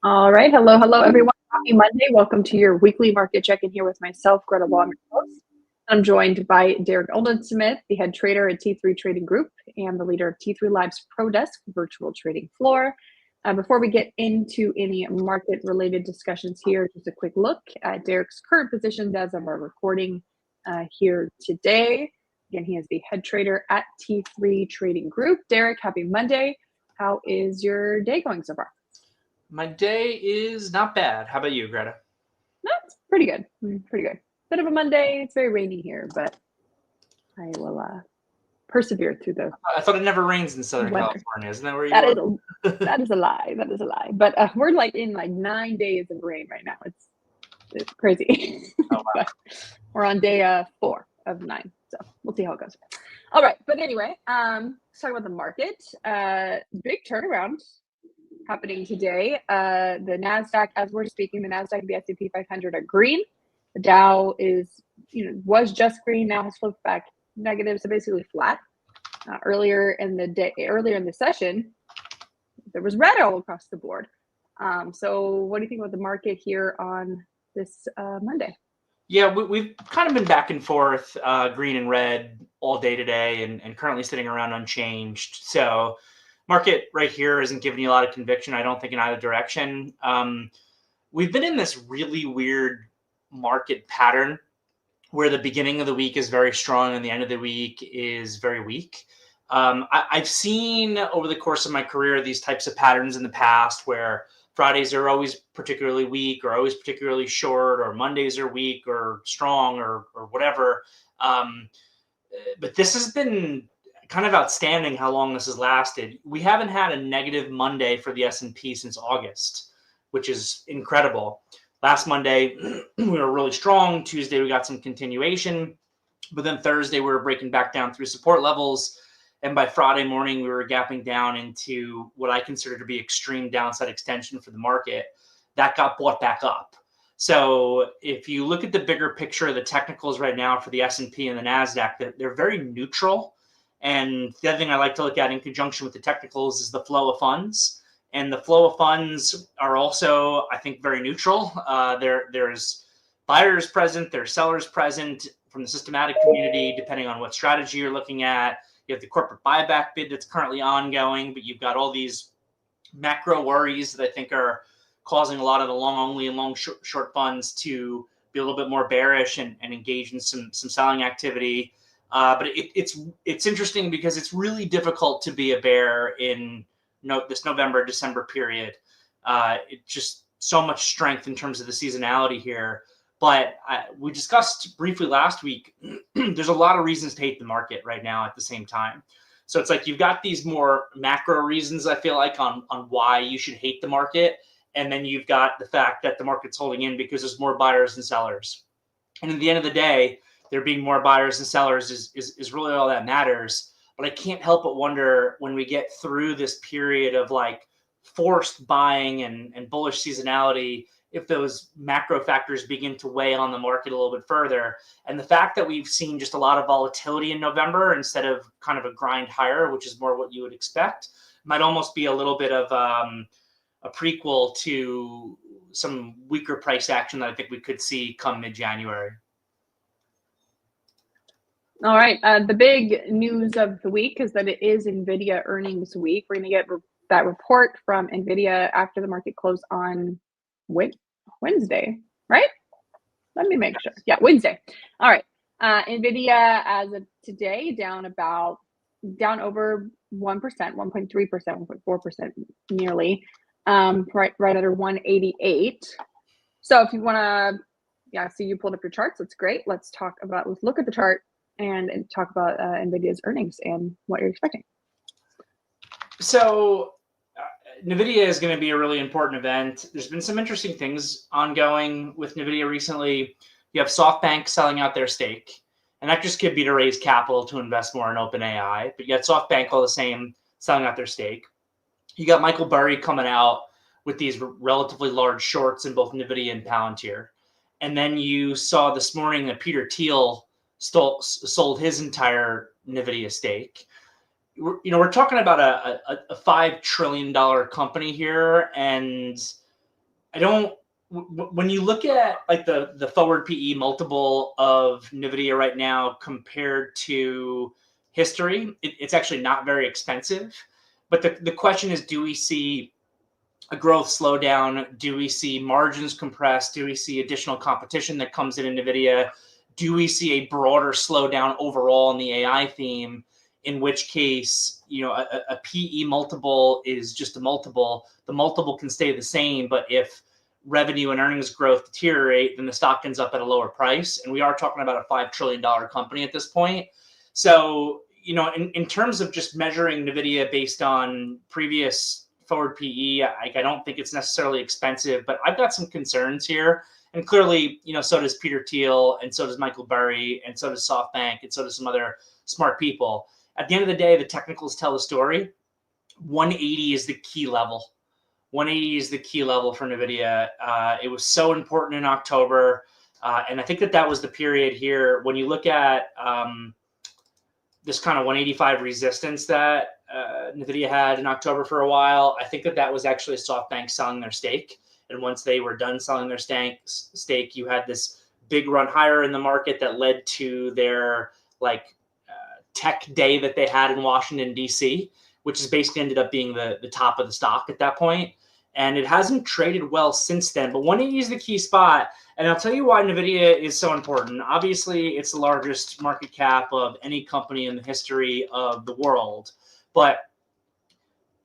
All right. Hello, everyone. Happy Monday. Welcome to your weekly market check-in here with myself, Greta Wong, host. I'm joined by Derrick Oldensmith, the head trader at T3 Trading Group and the leader of T3 Live's Pro Desk virtual trading floor. Before we get into any market-related discussions here, just a quick look at Derrick's current positions as of our recording here today. Again, he is the head trader at T3 Trading Group. Derrick, happy Monday. How is your day going so far? My day is not bad. How about you, Greta? That's pretty good. Pretty good. Bit of a Monday. It's very rainy here, but I will persevere through the I thought it never rains in Southern weather. California. Isn't that where you are? That is a lie. That is a lie. But we're in 9 days of rain right now. It's crazy. Oh, wow. We're on day 4 of 9, so we'll see how it goes. All right, but anyway, let's talk about the market. Big turnaround happening today. The NASDAQ, as we're speaking, the NASDAQ and the S&P 500 are green. The Dow was just green, now has flipped back negative, so basically flat. Earlier in the session, there was red all across the board. So what do you think about the market here on this Monday? Yeah, we've kind of been back and forth, green and red all day today, and currently sitting around unchanged. So market right here isn't giving you a lot of conviction, I don't think, in either direction. We've been in this really weird market pattern where the beginning of the week is very strong and the end of the week is very weak. I've seen over the course of my career these types of patterns in the past where Fridays are always particularly weak or always particularly short, or Mondays are weak or strong or whatever. But this has been kind of outstanding how long this has lasted. We haven't had a negative Monday for the S&P since August, which is incredible. Last Monday, we were really strong. Tuesday, we got some continuation. But then Thursday, we were breaking back down through support levels. And by Friday morning, we were gapping down into what I consider to be extreme downside extension for the market. That got bought back up. So if you look at the bigger picture of the technicals right now for the S&P and the NASDAQ, they're very neutral. And the other thing I like to look at in conjunction with the technicals is the flow of funds. And the flow of funds are also, I think, very neutral. There's buyers present, there's sellers present from the systematic community, depending on what strategy you're looking at. You have the corporate buyback bid that's currently ongoing, but you've got all these macro worries that I think are causing a lot of the long only and long short funds to be a little bit more bearish and engage in some selling activity. But it's interesting because it's really difficult to be a bear in this November, December period. It's just so much strength in terms of the seasonality here. But we discussed briefly last week, there's a lot of reasons to hate the market right now at the same time. So it's like you've got these more macro reasons, I feel like, on why you should hate the market. And then you've got the fact that the market's holding in because there's more buyers than sellers. And at the end of the day, there being more buyers than sellers is really all that matters. But I can't help but wonder, when we get through this period of like forced buying and bullish seasonality, if those macro factors begin to weigh on the market a little bit further. And the fact that we've seen just a lot of volatility in November instead of kind of a grind higher, which is more what you would expect, might almost be a little bit of a prequel to some weaker price action that I think we could see come mid-January. All right. The big news of the week is that it is NVIDIA earnings week. We're going to get that report from NVIDIA after the market closed on Wednesday, right? Let me make sure. Yeah, Wednesday. All right. NVIDIA, as of today, down over 1%, 1.3%, 1.4% nearly, right under 188. So if you want to, see you pulled up your charts. That's great. Let's look at the chart and talk about NVIDIA's earnings and what you're expecting. So NVIDIA is going to be a really important event. There's been some interesting things ongoing with NVIDIA recently. You have SoftBank selling out their stake, and that just could be to raise capital to invest more in OpenAI. But you got SoftBank all the same selling out their stake. You got Michael Burry coming out with these relatively large shorts in both NVIDIA and Palantir. And then you saw this morning that Peter Thiel sold his entire NVIDIA stake. We're talking about a $5 trillion company here, and I don't. When you look at like the forward PE multiple of NVIDIA right now compared to history, it's actually not very expensive. But the question is, do we see a growth slowdown? Do we see margins compressed? Do we see additional competition that comes in NVIDIA? Do we see a broader slowdown overall in the AI theme? In which case, a PE multiple is just a multiple. The multiple can stay the same, but if revenue and earnings growth deteriorate, then the stock ends up at a lower price. And we are talking about a $5 trillion company at this point. So, in terms of just measuring NVIDIA based on previous forward PE, I don't think it's necessarily expensive, but I've got some concerns here. And clearly, so does Peter Thiel, and so does Michael Burry, and so does SoftBank, and so does some other smart people. At the end of the day, the technicals tell the story. 180 is the key level. 180 is the key level for NVIDIA. It was so important in October. And I think that was the period here. When you look at this kind of 185 resistance that NVIDIA had in October for a while, I think that was actually SoftBank selling their stake. And once they were done selling their stake, you had this big run higher in the market that led to their tech day that they had in Washington, D.C., which has basically ended up being the top of the stock at that point. And it hasn't traded well since then. But 180 is the key spot. And I'll tell you why NVIDIA is so important. Obviously, it's the largest market cap of any company in the history of the world. But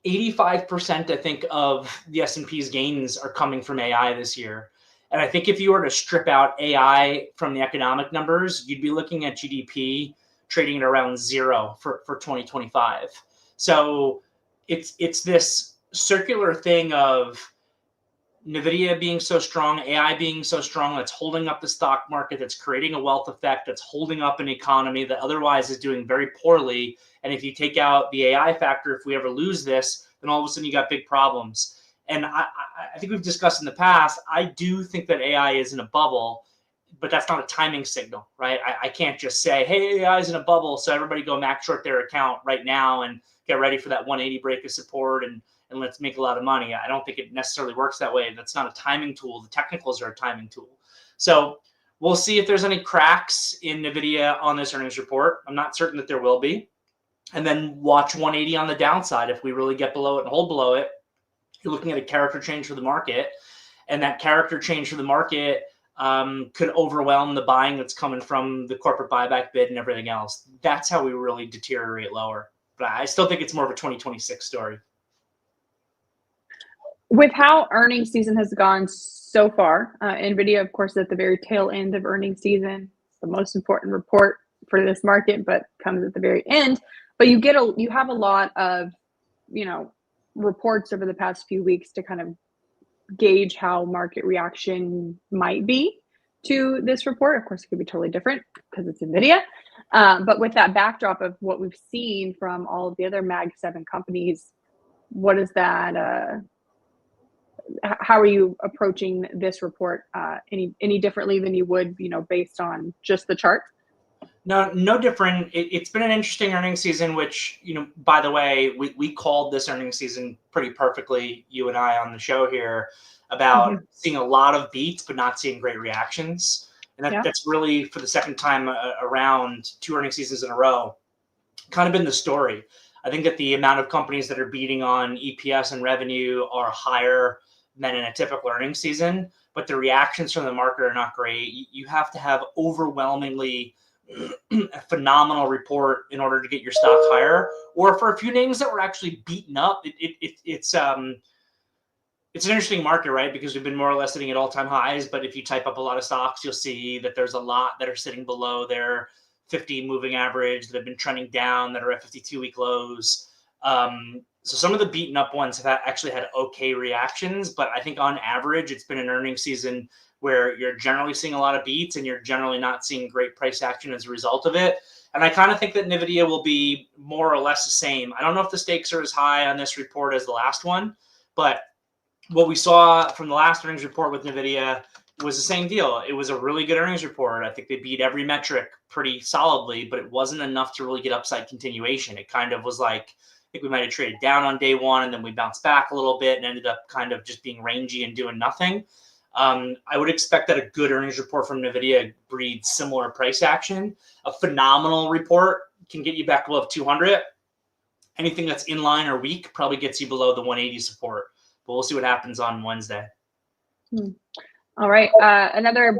85%, I think, of the S&P's gains are coming from AI this year. And I think if you were to strip out AI from the economic numbers, you'd be looking at GDP trading at around 0 for 2025. So it's this circular thing of NVIDIA being so strong, AI being so strong, that's holding up the stock market, that's creating a wealth effect, that's holding up an economy that otherwise is doing very poorly. And if you take out the AI factor, if we ever lose this, then all of a sudden you got big problems. And I think we've discussed in the past, I do think that AI is in a bubble, but that's not a timing signal, right? I can't just say, hey, AI is in a bubble, so everybody go max short their account right now and get ready for that 180 break of support and let's make a lot of money. I don't think it necessarily works that way. That's not a timing tool. The technicals are a timing tool. So we'll see if there's any cracks in NVIDIA on this earnings report. I'm not certain that there will be. And then watch 180 on the downside. If we really get below it and hold below it, you're looking at a character change for the market. And that character change for the market could overwhelm the buying that's coming from the corporate buyback bid and everything else. That's how we really deteriorate lower. But I still think it's more of a 2026 story. With how earnings season has gone so far, NVIDIA, of course, at the very tail end of earnings season, it's the most important report for this market, but comes at the very end. But you have a lot of, reports over the past few weeks to kind of gauge how market reaction might be to this report. Of course, it could be totally different because it's NVIDIA. But with that backdrop of what we've seen from all of the other Mag 7 companies, what is that? How are you approaching this report any differently than you would, based on just the chart? No different. It's been an interesting earnings season, which, by the way, we called this earnings season pretty perfectly, you and I on the show here, about seeing a lot of beats, but not seeing great reactions. And that's really, for the second time around 2 earnings seasons in a row, kind of been the story. I think that the amount of companies that are beating on EPS and revenue are higher than in a typical earnings season, but the reactions from the market are not great. You have to have overwhelmingly a phenomenal report in order to get your stock higher, or for a few names that were actually beaten up. It's an interesting market, right? Because we've been more or less sitting at all-time highs, but if you type up a lot of stocks, you'll see that there's a lot that are sitting below their 50 moving average, that have been trending down, that are at 52-week lows. So some of the beaten up ones have actually had okay reactions, but I think on average, it's been an earnings season where you're generally seeing a lot of beats and you're generally not seeing great price action as a result of it. And I kind of think that NVIDIA will be more or less the same. I don't know if the stakes are as high on this report as the last one, but what we saw from the last earnings report with NVIDIA was the same deal. It was a really good earnings report. I think they beat every metric pretty solidly, but it wasn't enough to really get upside continuation. It kind of was like, think we might have traded down on day one, and then we bounced back a little bit and ended up kind of just being rangy and doing nothing. I would expect that a good earnings report from NVIDIA breeds similar price action. A phenomenal report can get you back above 200. Anything that's in line or weak probably gets you below the 180 support. But we'll see what happens on Wednesday. All right. Another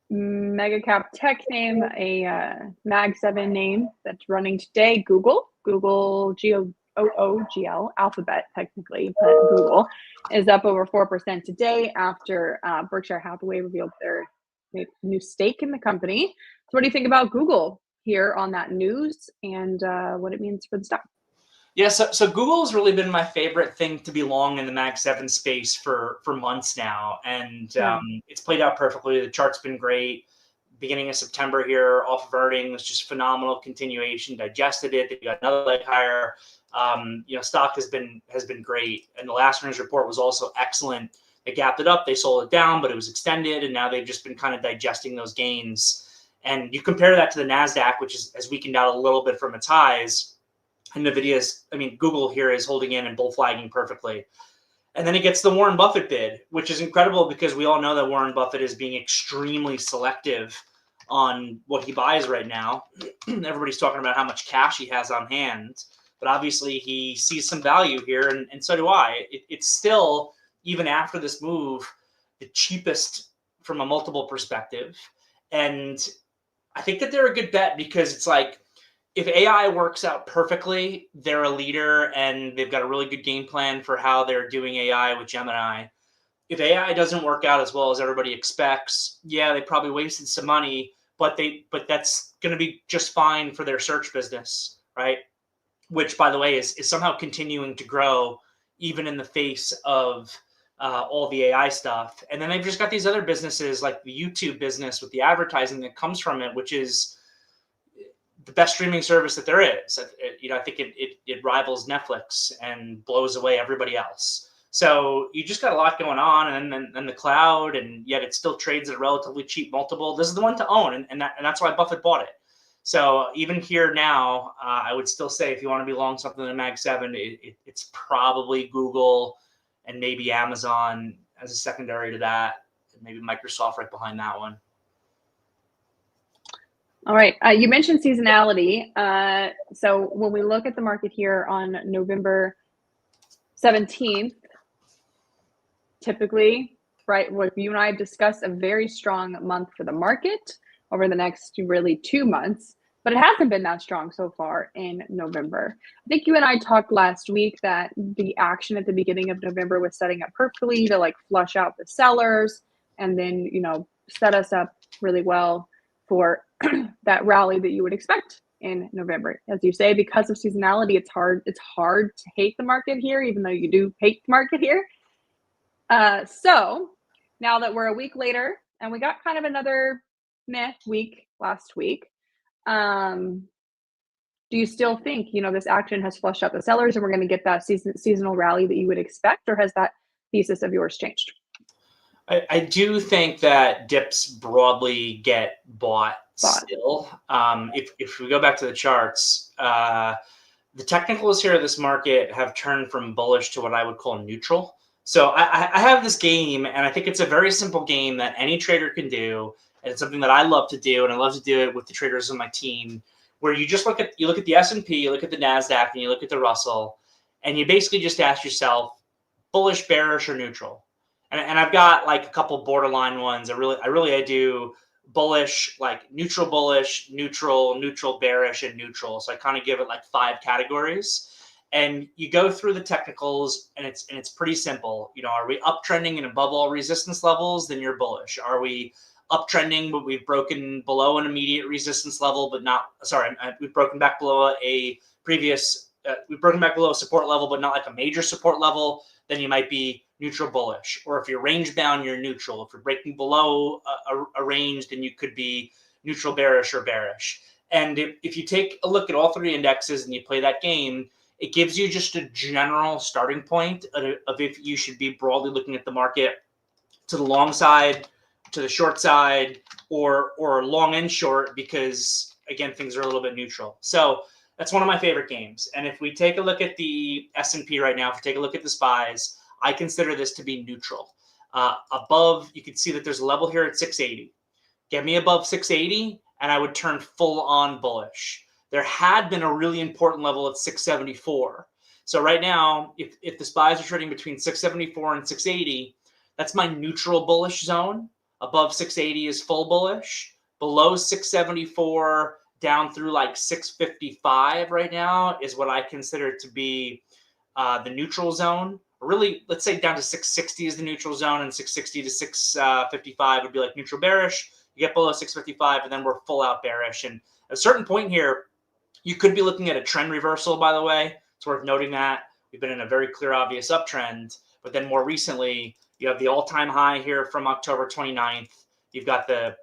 mega cap tech name, a Mag 7 name that's running today, Google. Google, G-O-O-G-L, Alphabet technically, but Google is up over 4% today after Berkshire Hathaway revealed their new stake in the company. So what do you think about Google here on that news and what it means for the stock? Yeah, so Google has really been my favorite thing to be long in the Mag 7 space for months now. And it's played out perfectly. The chart's been great. Beginning of September here, off of earnings, just phenomenal continuation, digested it. They got another leg higher. Stock has been great. And the last earnings report was also excellent. They gapped it up, they sold it down, but it was extended. And now they've just been kind of digesting those gains. And you compare that to the NASDAQ, which has weakened out a little bit from its highs. And Google here is holding in and bull flagging perfectly. And then it gets the Warren Buffett bid, which is incredible because we all know that Warren Buffett is being extremely selective on what he buys right now. Everybody's talking about how much cash he has on hand, but obviously he sees some value here, and so do I. It's still, even after this move, the cheapest from a multiple perspective. And I think that they're a good bet because it's like, if AI works out perfectly, they're a leader and they've got a really good game plan for how they're doing AI with Gemini. If AI doesn't work out as well as everybody expects, yeah, they probably wasted some money, but that's going to be just fine for their search business, right? Which, by the way, is somehow continuing to grow even in the face of all the AI stuff. And then they've just got these other businesses like the YouTube business with the advertising that comes from it, which is the best streaming service that there is. I think it rivals Netflix and blows away everybody else. So you just got a lot going on, and then the cloud, and yet it still trades at a relatively cheap multiple. This is the one to own, and that's why Buffett bought it. So even here now, I would still say if you want to be long something in the Mag 7, it's probably Google and maybe Amazon as a secondary to that, and maybe Microsoft right behind that one. All right. You mentioned seasonality. So when we look at the market here on November 17th, typically, right, what you and I have discussed, a very strong month for the market over the next really 2 months, but it hasn't been that strong so far in November. I think you and I talked last week that the action at the beginning of November was setting up perfectly to like flush out the sellers and then, set us up really well for that rally that you would expect in November. As you say, because of seasonality, it's hard to hate the market here, even though you do hate the market here. So now that we're a week later and we got kind of another meh week last week, do you still think, this action has flushed out the sellers and we're going to get that seasonal rally that you would expect, or has that thesis of yours changed? I do think that dips broadly get bought. Still. If we go back to the charts, the technicals here of this market have turned from bullish to what I would call neutral. So I have this game, and I think it's a very simple game that any trader can do, and it's something that I love to do, and I love to do it with the traders on my team, where you just look at the S&P, you look at the NASDAQ, and you look at the Russell, and you basically just ask yourself, bullish, bearish, or neutral. And I've got like a couple borderline ones. I do bullish, like neutral bullish, neutral bearish, and neutral. So I kind of give it like 5 categories. And you go through the technicals, and it's pretty simple. Are we uptrending and above all resistance levels? Then you're bullish. Are we uptrending, but we've broken below an immediate resistance level, but not? Sorry, we've broken back below a previous. We've broken back below a support level, but not like a major support level. Then you might be neutral bullish. Or if you're range bound, you're neutral. If you're breaking below a range, then you could be neutral bearish or bearish. And if you take a look at all 3 indexes and you play that game, it gives you just a general starting point of if you should be broadly looking at the market to the long side, to the short side, or long and short, because again, things are a little bit neutral. So That's one of my favorite games. And if we take a look at the S&P right now, if we take a look at the SPYs, I consider this to be neutral. Above, you can see that there's a level here at 680. Get me above 680, and I would turn full on bullish. There had been a really important level at 674. So right now, if the SPYs are trading between 674 and 680, that's my neutral bullish zone. Above 680 is full bullish. Below 674 down through like 655 right now is what I consider to be the neutral zone. Really, let's say down to 660 is the neutral zone, and 660 to 655 would be like neutral bearish. You get below 655, and then we're full out bearish. And at a certain point here, you could be looking at a trend reversal, by the way. It's worth noting that. We've been in a very clear, obvious uptrend. But then more recently, you have the all-time high here from October 29th. You've got the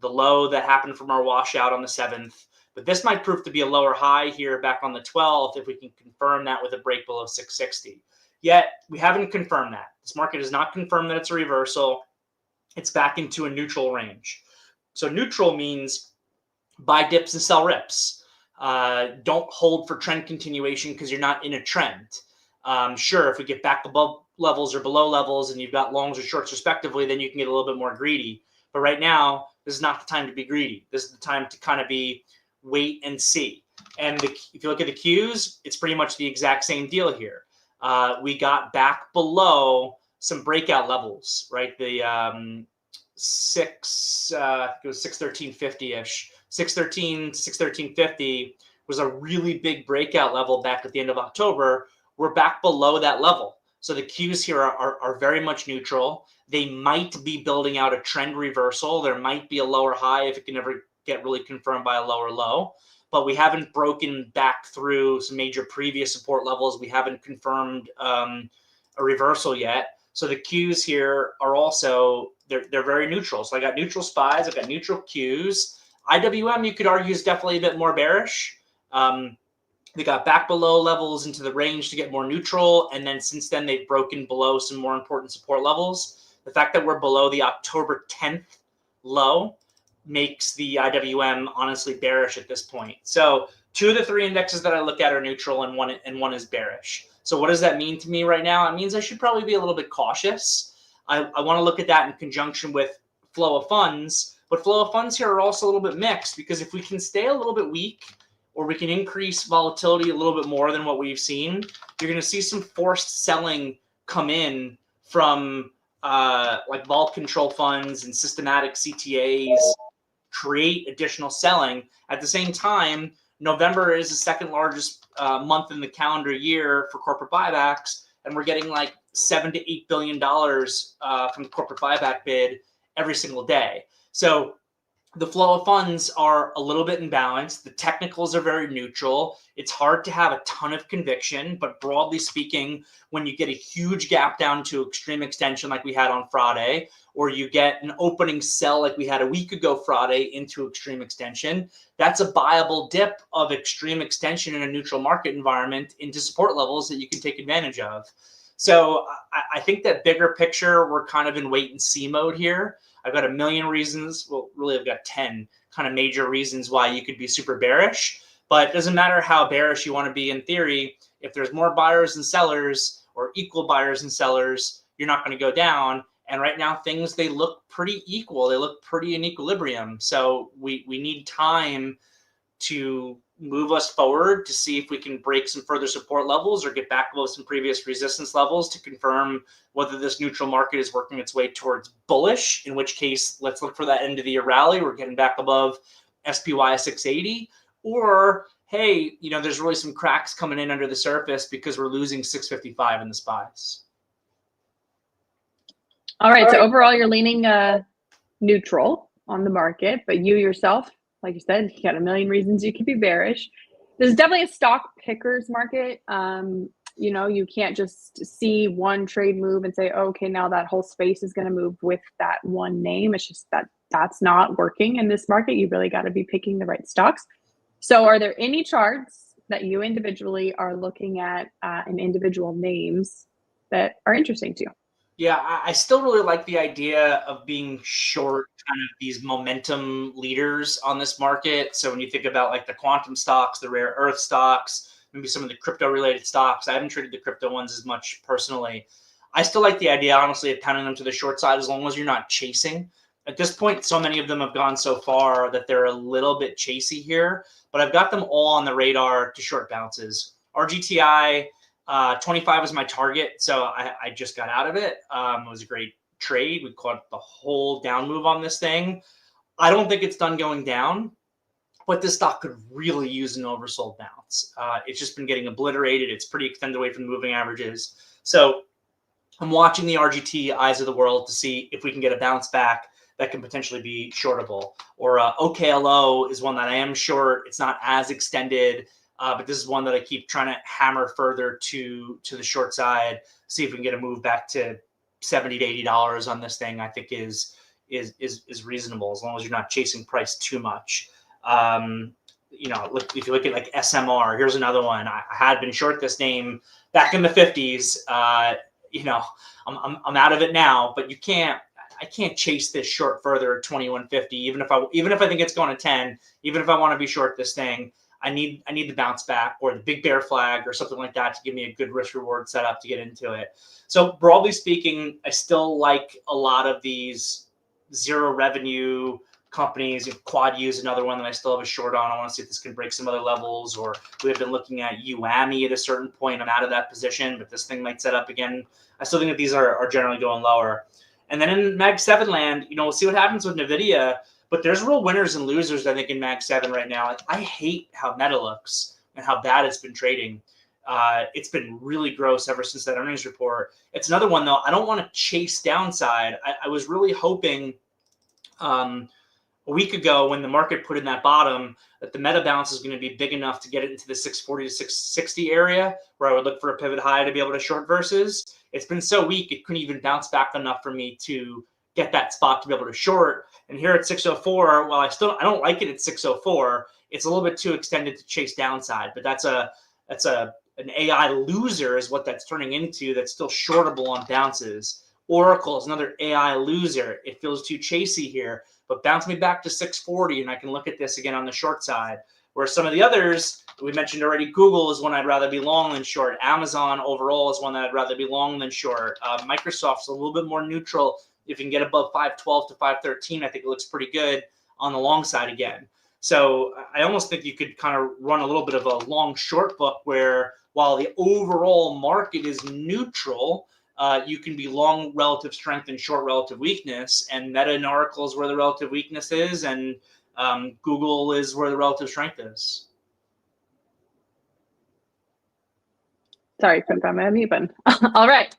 low that happened from our washout on the 7th. But this might prove to be a lower high here back on the 12th if we can confirm that with a break below 660. Yet, we haven't confirmed that. This market has not confirmed that it's a reversal. It's back into a neutral range. So neutral means buy dips and sell rips. Don't hold for trend continuation because you're not in a trend. Sure, if we get back above levels or below levels and you've got longs or shorts respectively, then you can get a little bit more greedy. But right now, this is not the time to be greedy. This is the time to kind of be wait and see. And if you look at the Qs, it's pretty much the exact same deal here. We got back below some breakout levels, right? The I think it was 613.50-ish. 613 to 613.50 was a really big breakout level back at the end of October. We're back below that level. So the Qs here are very much neutral. They might be building out a trend reversal. There might be a lower high if it can ever get really confirmed by a lower low. But we haven't broken back through some major previous support levels. We haven't confirmed a reversal yet. So the Qs here are also, they're very neutral. So I got neutral SPYs, I've got neutral Qs. IWM, you could argue, is definitely a bit more bearish. They got back below levels into the range to get more neutral. And then since then, they've broken below some more important support levels. The fact that we're below the October 10th low makes the IWM honestly bearish at this point. So 2 of the 3 indexes that I look at are neutral, and one is bearish. So what does that mean to me right now? It means I should probably be a little bit cautious. I want to look at that in conjunction with flow of funds, but flow of funds here are also a little bit mixed, because if we can stay a little bit weak, or we can increase volatility a little bit more than what we've seen, you're going to see some forced selling come in from like vol control funds and systematic CTAs, create additional selling. At the same time, November is the second largest month in the calendar year for corporate buybacks, and we're getting like $7 to $8 billion from the corporate buyback bid every single day. So the flow of funds are a little bit imbalanced. The technicals are very neutral. It's hard to have a ton of conviction, but broadly speaking, when you get a huge gap down to extreme extension like we had on Friday, or you get an opening sell like we had a week ago Friday into extreme extension, that's a buyable dip of extreme extension in a neutral market environment into support levels that you can take advantage of. So I think that bigger picture, we're kind of in wait and see mode here. I've got a million reasons. Well, really, I've got 10 kind of major reasons why you could be super bearish. But it doesn't matter how bearish you want to be in theory. If there's more buyers and sellers, or equal buyers and sellers, you're not going to go down. And right now, things, they look pretty equal. They look pretty in equilibrium. So we need time to move us forward to see if we can break some further support levels or get back below some previous resistance levels to confirm whether this neutral market is working its way towards bullish, in which case let's look for that end of the year rally. We're getting back above SPY 680, or hey, you know, there's really some cracks coming in under the surface because we're losing 655 in the SPYs. All right, so overall you're leaning neutral on the market, but you yourself, like you said, you got a million reasons you could be bearish. There's definitely a stock pickers market. You know, you can't just see one trade move and say, oh, okay, now that whole space is going to move with that one name. It's just that's not working in this market. You really got to be picking the right stocks. So are there any charts that you individually are looking at in individual names that are interesting to you? Yeah, I still really like the idea of being short kind of these momentum leaders on this market. So when you think about like the quantum stocks, the rare earth stocks, maybe some of the crypto related stocks, I haven't traded the crypto ones as much personally. I still like the idea, honestly, of pounding them to the short side as long as you're not chasing. At this point, so many of them have gone so far that they're a little bit chasey here, but I've got them all on the radar to short bounces. RGTI, 25 was my target, so I just got out of it. It was a great trade. We caught the whole down move on this thing. I don't think it's done going down, but this stock could really use an oversold bounce. It's just been getting obliterated. It's pretty extended away from the moving averages. So I'm watching the RGT eyes of the world to see if we can get a bounce back that can potentially be shortable. Or OKLO is one that I am short. It's not as extended. But this is one that I keep trying to hammer further to the short side, see if we can get a move back to $70 to $80 on this thing. I think is reasonable as long as you're not chasing price too much. If you look at like SMR, here's another one. I had been short this name back in the 50s. I'm out of it now, but I can't chase this short further at 2150. Even if I think it's going to 10, even if I want to be short this thing. I need the bounce back or the big bear flag or something like that to give me a good risk reward setup to get into it. So broadly speaking, I still like a lot of these zero revenue companies. Quad U is another one that I still have a short on. I want to see if this can break some other levels, or we have been looking at UAMI at a certain point. I'm out of that position, but this thing might set up again. I still think that these are generally going lower. And then in Mag 7 land, we'll see what happens with NVIDIA. But there's real winners and losers, I think, in Mag 7 right now. I hate how Meta looks and how bad it's been trading. It's been really gross ever since that earnings report. It's another one, though. I don't want to chase downside. I was really hoping a week ago when the market put in that bottom that the Meta bounce is going to be big enough to get it into the 640 to 660 area where I would look for a pivot high to be able to short versus. It's been so weak, it couldn't even bounce back enough for me to get that spot to be able to short. And here at 604, while I don't like it at 604, it's a little bit too extended to chase downside. But that's an AI loser is what that's turning into. That's still shortable on bounces. Oracle is another AI loser. It feels too chasey here, but bounce me back to 640, and I can look at this again on the short side. Where some of the others we mentioned already, Google is one I'd rather be long than short. Amazon overall is one that I'd rather be long than short. Microsoft's a little bit more neutral. If you can get above 512 to 513, I think it looks pretty good on the long side again. So I almost think you could kind of run a little bit of a long short book where while the overall market is neutral, you can be long relative strength and short relative weakness. And Meta and Oracle is where the relative weakness is, and Google is where the relative strength is. Sorry, couldn't find my mute button. All right.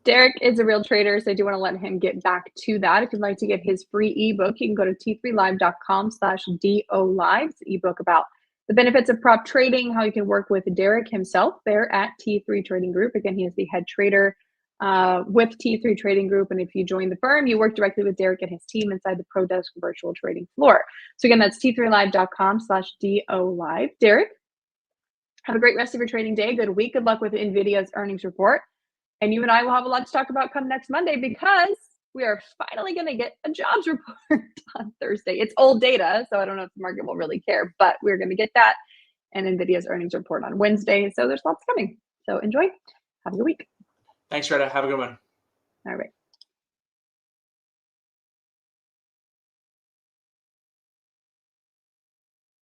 Derrick is a real trader, so I do want to let him get back to that. If you'd like to get his free ebook, you can go to t3live.com/DOLive. It's an ebook about the benefits of prop trading, how you can work with Derrick himself there at T3 Trading Group. Again, he is the head trader with T3 Trading Group. And if you join the firm, you work directly with Derrick and his team inside the Pro Desk virtual trading floor. So again, that's t3live.com/DOLive. Derrick, have a great rest of your trading day. Good week. Good luck with NVIDIA's earnings report. And you and I will have a lot to talk about come next Monday because we are finally going to get a jobs report on Thursday. It's old data, so I don't know if the market will really care, but we're going to get that and NVIDIA's earnings report on Wednesday. So there's lots coming. So enjoy. Have a good week. Thanks, Retta. Have a good one. All right.